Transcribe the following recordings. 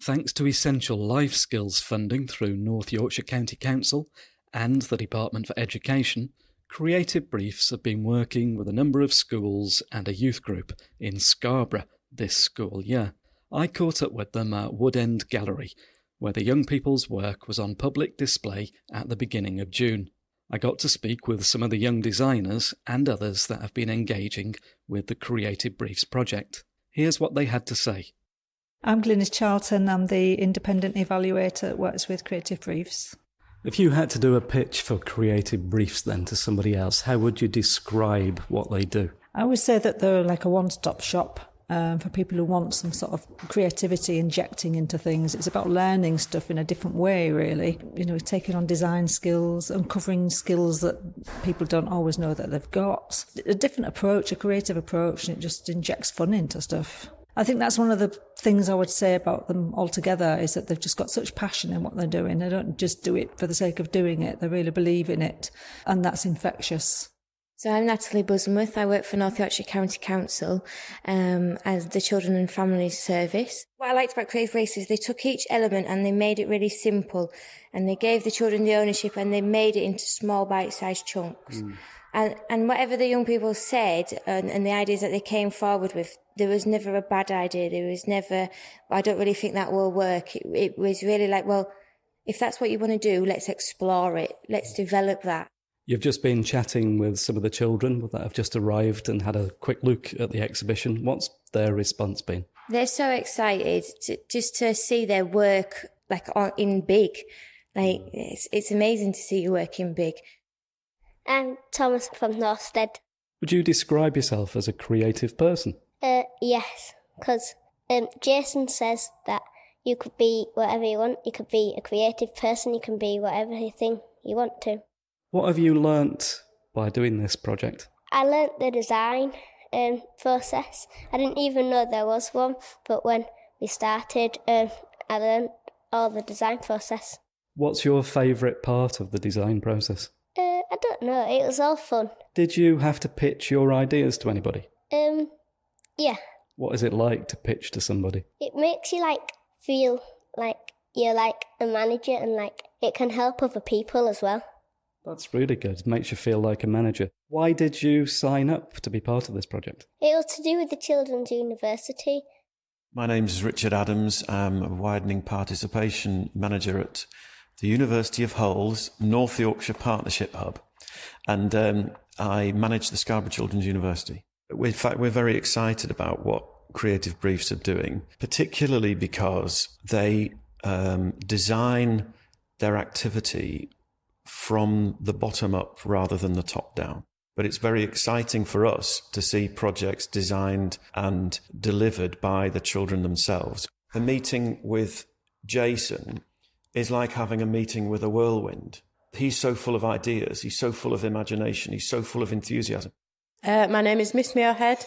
Thanks to essential life skills funding through North Yorkshire County Council and the Department for Education, Creative Briefs have been working with a number of schools and a youth group in Scarborough this school year. I caught up with them at Wood End Gallery, where the young people's work was on public display at the beginning of June. I got to speak with some of the young designers and others that have been engaging with the Creative Briefs project. Here's what they had to say. I'm Glynis Charlton. I'm the independent evaluator that works with Creative Briefs. If you had to do a pitch for Creative Briefs then to somebody else, how would you describe what they do? I would say that they're like a one-stop shop for people who want some sort of creativity injecting into things. It's about learning stuff in a different way, really. You know, taking on design skills, uncovering skills that people don't always know that they've got. A different approach, a creative approach, and it just injects fun into stuff. I think that's one of the things I would say about them altogether, is that they've just got such passion in what they're doing. They don't just do it for the sake of doing it. They really believe in it, and that's infectious. So I'm Natalie Busworth. I work for North Yorkshire County Council as the Children and Families Service. What I liked about Creative Briefs is they took each element and they made it really simple, and they gave the children the ownership and they made it into small bite-sized chunks. And whatever the young people said and the ideas that they came forward with, there was never a bad idea. There was never, I don't really think that will work. It was really like, well, if that's what you want to do, let's explore it. Let's develop that. You've just been chatting with some of the children that have just arrived and had a quick look at the exhibition. What's their response been? They're so excited just to see their work like in big. Like it's amazing to see your work in big. I'm Thomas from Northstead. Would you describe yourself as a creative person? Yes, because Jason says that you could be whatever you want. You could be a creative person. You can be whatever you think you want to. What have you learnt by doing this project? I learnt the design process. I didn't even know there was one, but when we started, I learnt all the design process. What's your favourite part of the design process? I don't know. It was all fun. Did you have to pitch your ideas to anybody? Yeah. What is it like to pitch to somebody? It makes you feel like you're like a manager, and it can help other people as well. That's really good. It makes you feel like a manager. Why did you sign up to be part of this project? It was to do with the Children's University. My name is Richard Adams. I'm a widening participation manager at the University of Hull's North Yorkshire Partnership Hub, and I manage the Scarborough Children's University. In fact, we're very excited about what Creative Briefs are doing, particularly because they design their activity from the bottom up rather than the top down. But it's very exciting for us to see projects designed and delivered by the children themselves. The meeting with Jason is like having a meeting with a whirlwind. He's so full of ideas, he's so full of imagination, he's so full of enthusiasm. My name is Miss Muirhead.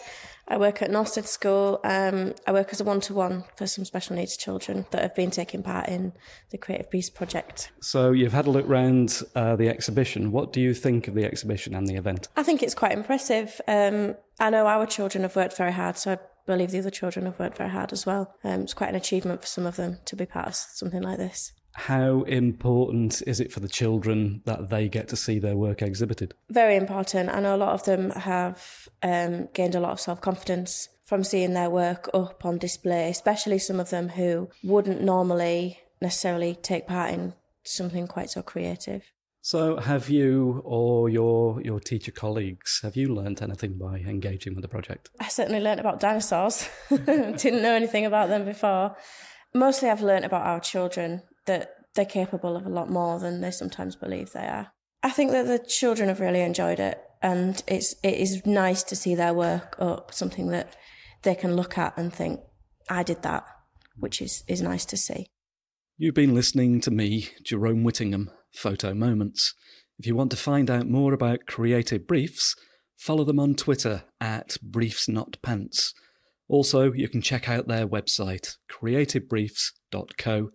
I work at Northstead School. I work as a one-to-one for some special needs children that have been taking part in the Creative Briefs project. So you've had a look round the exhibition. What do you think of the exhibition and the event? I think it's quite impressive. I know our children have worked very hard, so I believe the other children have worked very hard as well. It's quite an achievement for some of them to be part of something like this. How important is it for the children that they get to see their work exhibited? Very important. I know a lot of them have gained a lot of self-confidence from seeing their work up on display, especially some of them who wouldn't normally necessarily take part in something quite so creative. So have you or your teacher colleagues, have you learnt anything by engaging with the project? I certainly learnt about dinosaurs. Didn't know anything about them before. Mostly I've learnt about our children, that they're capable of a lot more than they sometimes believe they are. I think that the children have really enjoyed it, and it is nice to see their work up, something that they can look at and think, I did that, which is nice to see. You've been listening to me, Jerome Whittingham, Photo Moments. If you want to find out more about Creative Briefs, follow them on Twitter at briefsnotpants. Also, you can check out their website, creativebriefs.co.uk.